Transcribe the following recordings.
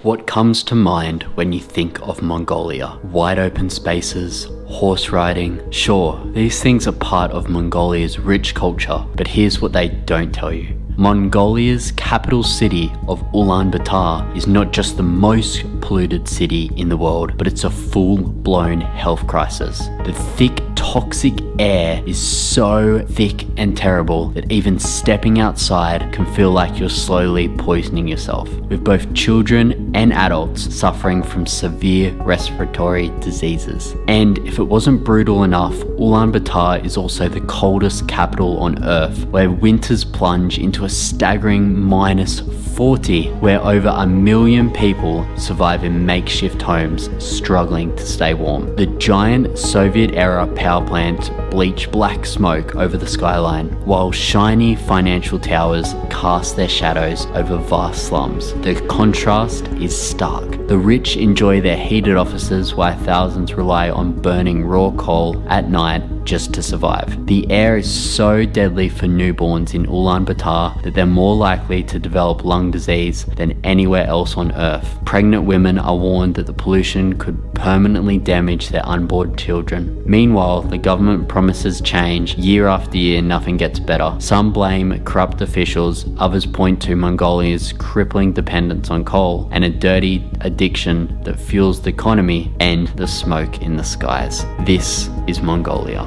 What comes to mind when you think of Mongolia? Wide open spaces, horse riding. Sure, these things are part of Mongolia's rich culture, but here's what they don't tell you. Mongolia's capital city of Ulaanbaatar is not just the most polluted city in the world, but it's a full-blown health crisis. The thick, toxic air is so thick and terrible that even stepping outside can feel like you're slowly poisoning yourself, with both children and adults suffering from severe respiratory diseases. And if it wasn't brutal enough, Ulaanbaatar is also the coldest capital on earth, where winters plunge into a staggering -40, where over 1 million people survive in makeshift homes struggling to stay warm. The giant Soviet-era power plant bleach black smoke over the skyline, while shiny financial towers cast their shadows over vast slums. The contrast is stark. The rich enjoy their heated offices while thousands rely on burning raw coal at night just to survive. The air is so deadly for newborns in Ulaanbaatar that they're more likely to develop lung disease than anywhere else on earth. Pregnant women are warned that the pollution could permanently damage their unborn children. Meanwhile, the government promises change. Year after year, nothing gets better. Some blame corrupt officials, others point to Mongolia's crippling dependence on coal and a dirty addiction that fuels the economy and the smoke in the skies. This is Mongolia.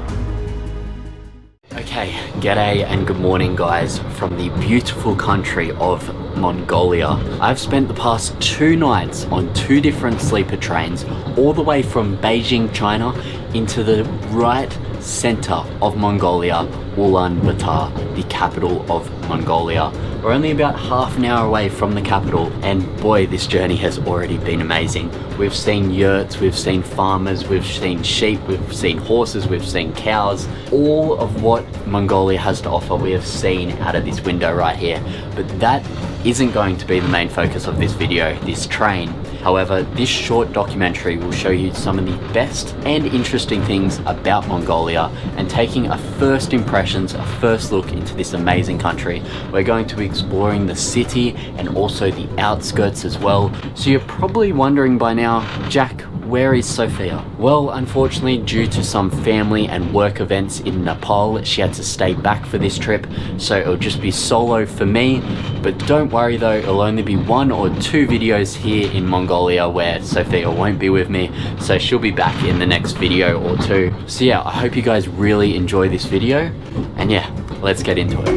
Okay, g'day and good morning guys from the beautiful country of Mongolia. I've spent the past 2 nights on 2 different sleeper trains all the way from Beijing, China into the right center of Mongolia, Ulaanbaatar, the capital of Mongolia. We're only about half an hour away from the capital, and boy, this journey has already been amazing. We've seen yurts, we've seen farmers, we've seen sheep, we've seen horses, we've seen cows. All of what Mongolia has to offer we have seen out of this window right here. But that isn't going to be the main focus of this video, this train. However, this short documentary will show you some of the best and interesting things about Mongolia, and taking a first impressions, a first look into this amazing country. We're going to be exploring the city and also the outskirts as well. So you're probably wondering by now, Jack, where is Sophia? Well, unfortunately, due to some family and work events in Nepal, she had to stay back for this trip, so it'll just be solo for me. But don't worry though, it'll only be 1 or 2 videos here in Mongolia where Sophia won't be with me, so she'll be back in the next video or 2. So yeah, I hope you guys really enjoy this video, and yeah, let's get into it.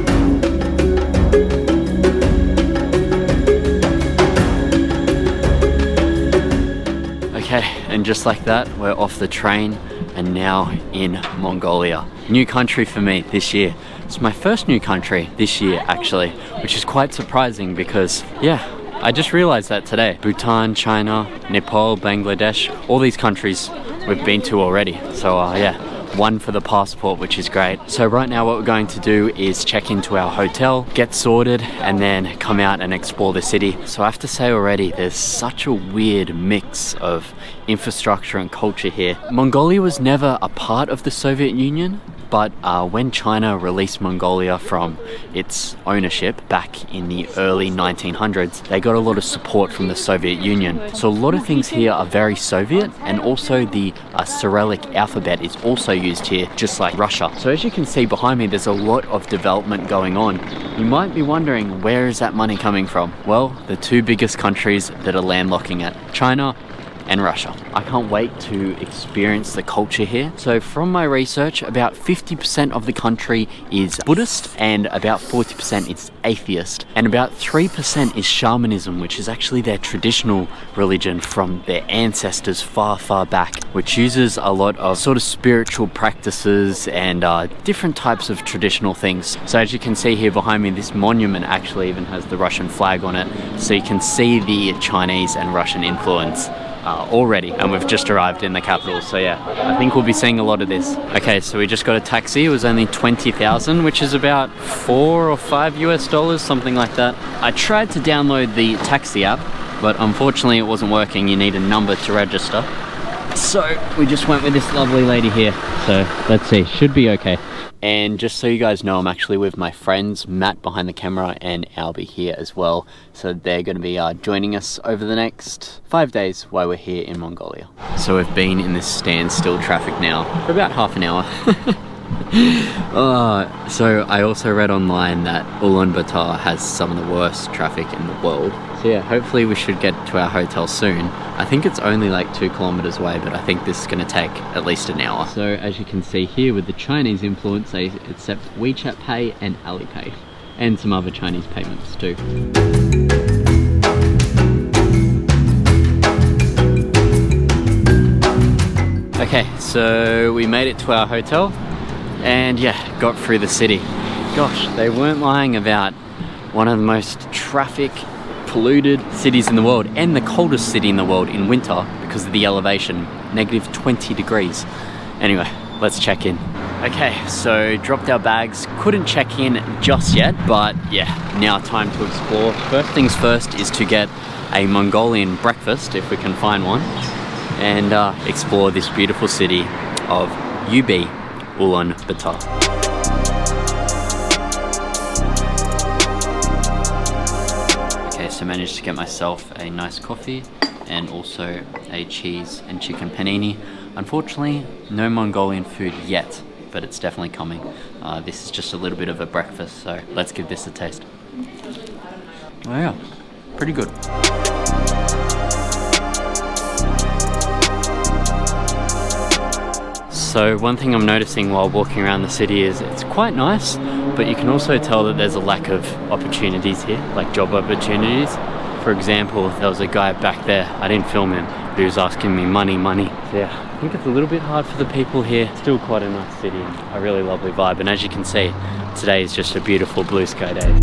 Okay, and just like that, we're off the train and now in Mongolia. New country for me this year. It's my first new country this year actually, which is quite surprising because, yeah, I just realized that today. Bhutan, China, Nepal, Bangladesh, all these countries we've been to already. So yeah, 1 for the passport, which is great. So right now what we're going to do is check into our hotel, get sorted, and then come out and explore the city. So I have to say already, there's such a weird mix of infrastructure and culture here. Mongolia was never a part of the Soviet Union, but when China released Mongolia from its ownership back in the early 1900s, they got a lot of support from the Soviet Union. So a lot of things here are very Soviet, and also the Cyrillic alphabet is also used here, just like Russia. So as you can see behind me, there's a lot of development going on. You might be wondering, where is that money coming from? Well, the 2 biggest countries that are landlocking it, China and Russia. I can't wait to experience the culture here. So from my research, about 50% of the country is Buddhist and about 40% is atheist, and about 3% is shamanism, which is actually their traditional religion from their ancestors far, far back, which uses a lot of sort of spiritual practices and different types of traditional things. So as you can see here behind me, this monument actually even has the Russian flag on it, so you can see the Chinese and Russian influence already, and we've just arrived in the capital, so yeah, I think we'll be seeing a lot of this. Okay, so we just got a taxi. It was only 20,000, which is about $4 or $5 US, something like that. I tried to download the taxi app, but unfortunately it wasn't working. You need a number to register. So we just went with this lovely lady here. So let's see, should be okay. And just so you guys know, I'm actually with my friends, Matt behind the camera and Albie here as well. So they're going to be joining us over the next 5 days while we're here in Mongolia. So we've been in this standstill traffic now for about half an hour. So I also read online that Ulaanbaatar has some of the worst traffic in the world. So yeah, hopefully we should get to our hotel soon. I think it's only like 2 kilometers away, but I think this is going to take at least an hour. So as you can see here, with the Chinese influence, they accept WeChat Pay and Alipay, and some other Chinese payments too. Okay, so we made it to our hotel. And yeah, got through the city. Gosh, they weren't lying about one of the most traffic polluted cities in the world, and the coldest city in the world in winter because of the elevation, negative 20 degrees. Anyway, let's check in. Okay, so dropped our bags, couldn't check in just yet, but yeah, now time to explore. First things first is to get a Mongolian breakfast, if we can find one, and explore this beautiful city of Ulaanbaatar. Okay, so managed to get myself a nice coffee and also a cheese and chicken panini. Unfortunately, no Mongolian food yet, but it's definitely coming. This is just a little bit of a breakfast, so let's give this a taste. Oh yeah, pretty good. So one thing I'm noticing while walking around the city is it's quite nice, but you can also tell that there's a lack of opportunities here, like job opportunities. For example, there was a guy back there, I didn't film him, but he was asking me money. So yeah, I think it's a little bit hard for the people here. Still quite a nice city, a really lovely vibe, and as you can see, today is just a beautiful blue sky day.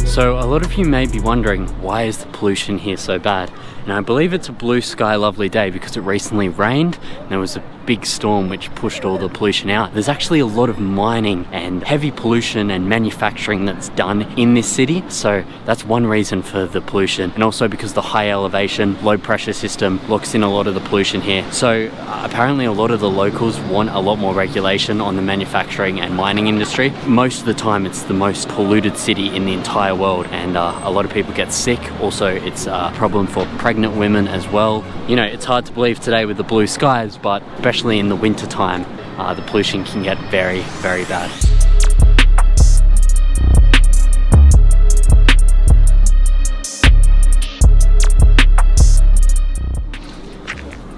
So a lot of you may be wondering, why is the pollution here so bad? And I believe it's a blue sky lovely day because it recently rained and there was a big storm which pushed all the pollution out. There's actually a lot of mining and heavy pollution and manufacturing that's done in this city, so that's one reason for the pollution. And also because the high elevation, low pressure system locks in a lot of the pollution here. So apparently a lot of the locals want a lot more regulation on the manufacturing and mining industry. Most of the time it's the most polluted city in the entire world, and a lot of people get sick. Also, it's a problem for pregnant women as well. You know, it's hard to believe today with the blue skies, but especially in the winter time, the pollution can get very, very bad.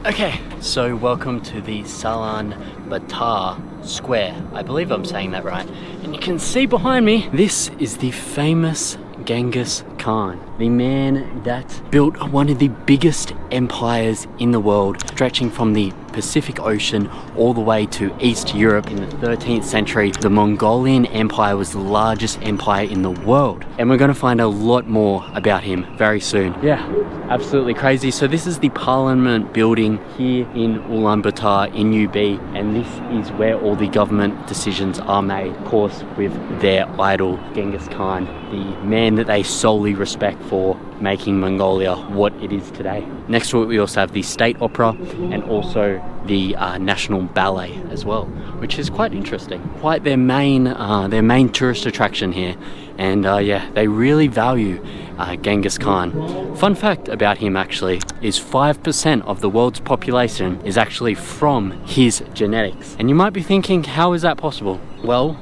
Okay, so welcome to the Ulaanbaatar Square. I believe I'm saying that right. And you can see behind me, this is the famous Genghis Khan, the man that built one of the biggest empires in the world, stretching from the Pacific Ocean all the way to East Europe. In the 13th century, the Mongolian Empire was the largest empire in the world. And we're going to find a lot more about him very soon. Yeah, absolutely crazy. So this is the Parliament building here in Ulaanbaatar in UB, and this is where all the government decisions are made, of course, with their idol Genghis Khan, the man that they solely respect for making Mongolia what it is today. Next to it, we also have the State Opera and also the National Ballet as well, which is quite interesting. Quite their main tourist attraction here. And yeah, they really value Genghis Khan. Fun fact about him actually is 5% of the world's population is actually from his genetics. And you might be thinking, how is that possible? Well,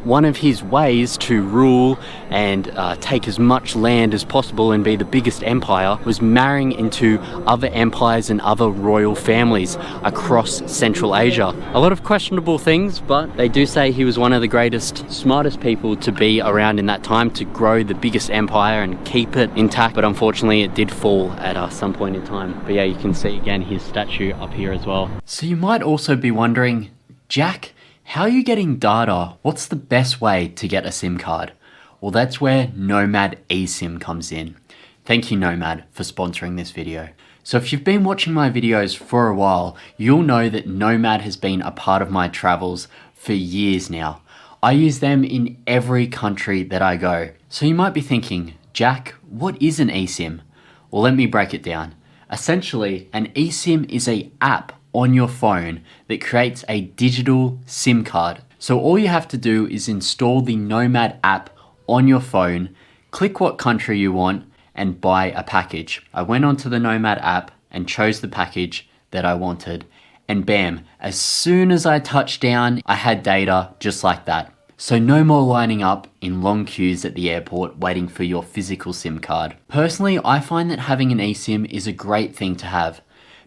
one of his ways to rule and take as much land as possible and be the biggest empire was marrying into other empires and other royal families across Central Asia. A lot of questionable things, but they do say he was one of the greatest, smartest people to be around in that time to grow the biggest empire and keep it intact. But unfortunately it did fall at some point in time. But yeah, you can see again his statue up here as well. So you might also be wondering, Jack, how are you getting data? What's the best way to get a SIM card? Well, that's where Nomad eSIM comes in. Thank you, Nomad, for sponsoring this video. So if you've been watching my videos for a while, you'll know that Nomad has been a part of my travels for years now. I use them in every country that I go. So you might be thinking, Jack, what is an eSIM? Well, let me break it down. Essentially, an eSIM is an app on your phone that creates a digital SIM card. So all you have to do is install the Nomad app on your phone, click what country you want, and buy a package. I went onto the Nomad app and chose the package that I wanted, and bam, as soon as I touched down, I had data just like that. So no more lining up in long queues at the airport waiting for your physical SIM card. Personally, I find that having an eSIM is a great thing to have.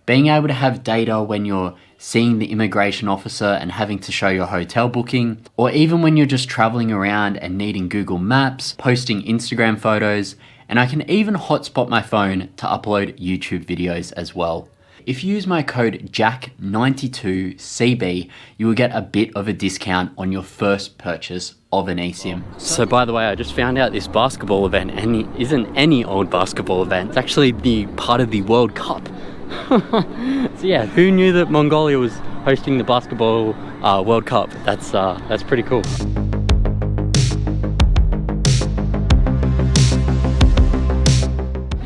Being able to have data when you're seeing the immigration officer and having to show your hotel booking, or even when you're just traveling around and needing Google Maps, posting Instagram photos, and I can even hotspot my phone to upload YouTube videos as well. If you use my code JACK92CB, you will get a bit of a discount on your first purchase of an eSIM. So by the way, I just found out this basketball event and it isn't any old basketball event. It's actually the part of the World Cup. So yeah, who knew that Mongolia was hosting the basketball World Cup? That's pretty cool.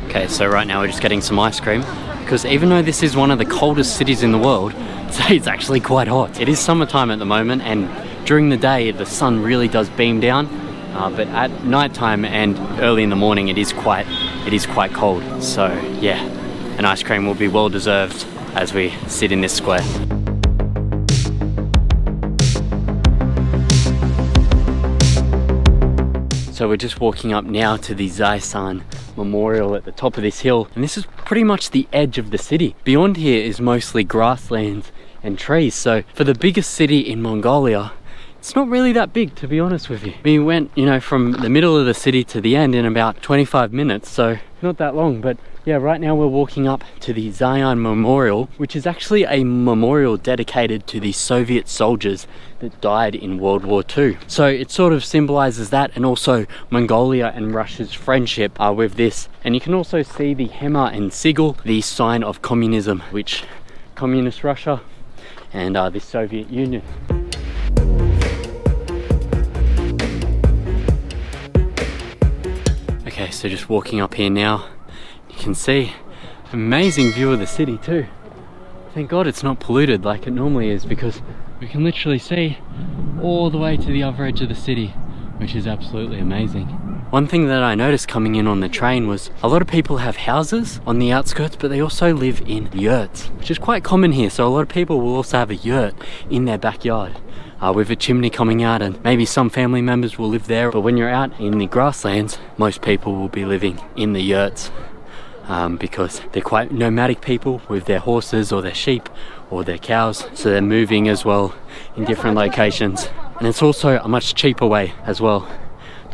Okay, so right now we're just getting some ice cream, because even though this is one of the coldest cities in the world, it's actually quite hot. It is summertime at the moment, and during the day the sun really does beam down, but at nighttime and early in the morning it is quite cold. So yeah, an ice cream will be well deserved as we sit in this square. So we're just walking up now to the Zaisan Memorial at the top of this hill, and this is pretty much the edge of the city. Beyond here is mostly grasslands and trees, so for the biggest city in Mongolia, it's not really that big, to be honest with you. We went, from the middle of the city to the end in about 25 minutes, so not that long. But yeah, right now we're walking up to the Zaisan Memorial, which is actually a memorial dedicated to the Soviet soldiers that died in World War II. So it sort of symbolizes that, and also Mongolia and Russia's friendship with this. And you can also see the hammer and sigil, the sign of communism, which communist Russia and the Soviet Union. Okay, so just walking up here now, you can see amazing view of the city too. Thank God it's not polluted like it normally is, because we can literally see all the way to the other edge of the city, which is absolutely amazing. One thing that I noticed coming in on the train was a lot of people have houses on the outskirts, but they also live in yurts, which is quite common here. So a lot of people will also have a yurt in their backyard, with a chimney coming out, and maybe some family members will live there. But when you're out in the grasslands, most people will be living in the yurts, because they're quite nomadic people with their horses or their sheep or their cows, so they're moving as well in different locations. And it's also a much cheaper way as well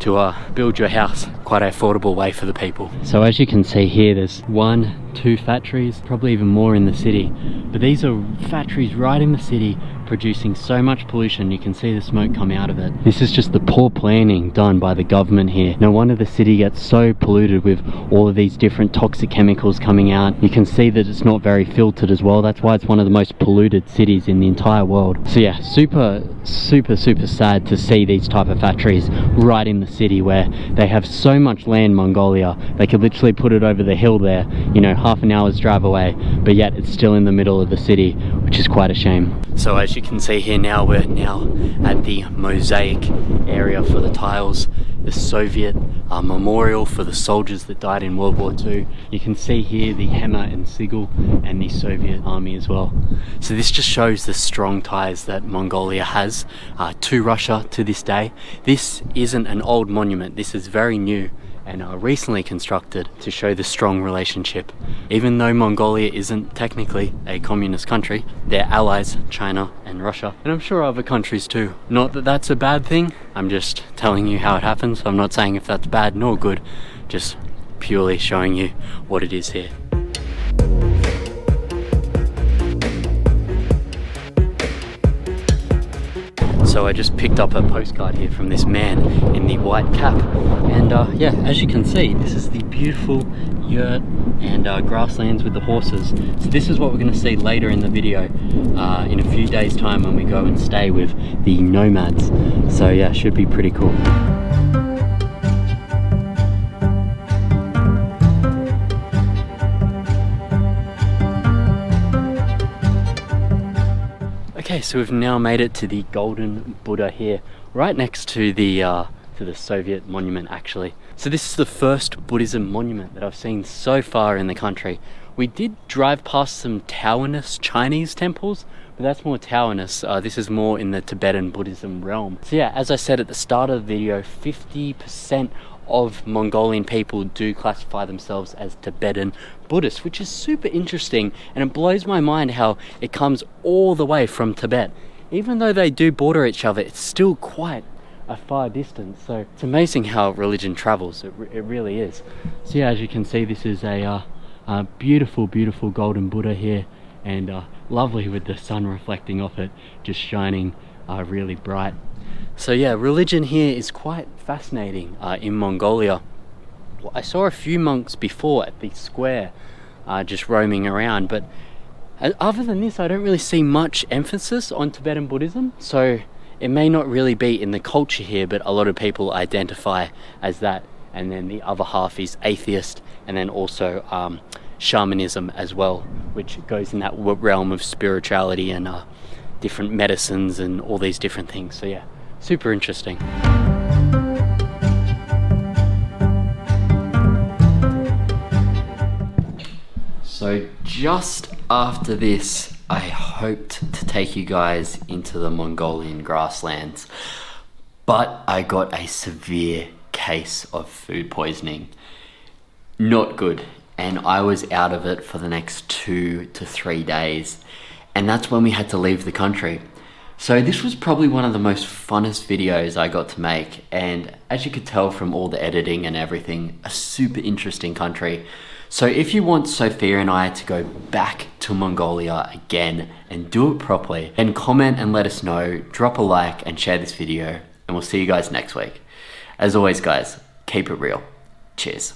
to build your house, quite an affordable way for the people. So as you can see here, there's 1, 2 factories, probably even more in the city, but these are factories right in the city producing so much pollution. You can see the smoke come out of it. This is just the poor planning done by the government here. No wonder the city gets so polluted with all of these different toxic chemicals coming out. You can see that it's not very filtered as well. That's why it's one of the most polluted cities in the entire world. So yeah, super sad to see these type of factories right in the city, where they have so much land. Mongolia, they could literally put it over the hill there, half an hour's drive away, but yet it's still in the middle of the city, which is quite a shame. So as you can see here now, we're now at the mosaic area for the tiles, the Soviet memorial for the soldiers that died in World War II. You can see here the hammer and sigil and the Soviet army as well. So this just shows the strong ties that Mongolia has to Russia to this day. This isn't an old monument, this is very new and recently constructed to show the strong relationship. Even though Mongolia isn't technically a communist country, they're allies, China and Russia, and I'm sure other countries too. Not that that's a bad thing, I'm just telling you how it happens. I'm not saying if that's bad nor good, just purely showing you what it is here. So I just picked up a postcard here from this man in the white cap, and yeah, as you can see, this is the beautiful yurt and grasslands with the horses. So this is what we're going to see later in the video in a few days time when we go and stay with the nomads. So yeah, should be pretty cool. Okay, so we've now made it to the Golden Buddha here, right next to the Soviet monument actually. So this is the first Buddhism monument that I've seen so far in the country. We did drive past some Taoist Chinese temples, but that's more Taoist. This is more in the Tibetan Buddhism realm. So yeah, as I said at the start of the video, 50% of Mongolian people do classify themselves as Tibetan Buddhists, which is super interesting, and it blows my mind how it comes all the way from Tibet. Even though they do border each other, it's still quite a far distance. So it's amazing how religion travels. It really is. So yeah, as you can see, this is a beautiful golden Buddha here, and lovely with the sun reflecting off it, just shining really bright. So yeah, religion here is quite fascinating in Mongolia. Well, I saw a few monks before at the square just roaming around, but other than this I don't really see much emphasis on Tibetan Buddhism. So it may not really be in the culture here, but a lot of people identify as that, and then the other half is atheist, and then also shamanism as well, which goes in that realm of spirituality and different medicines and all these different things. So yeah, super interesting. So just after this, I hoped to take you guys into the Mongolian grasslands, but I got a severe case of food poisoning. Not good. And I was out of it for the next 2 to 3 days. And that's when we had to leave the country. So this was probably one of the most funnest videos I got to make. And as you could tell from all the editing and everything, a super interesting country. So if you want Sophia and I to go back to Mongolia again and do it properly, then comment and let us know, drop a like and share this video, and we'll see you guys next week. As always guys, keep it real. Cheers.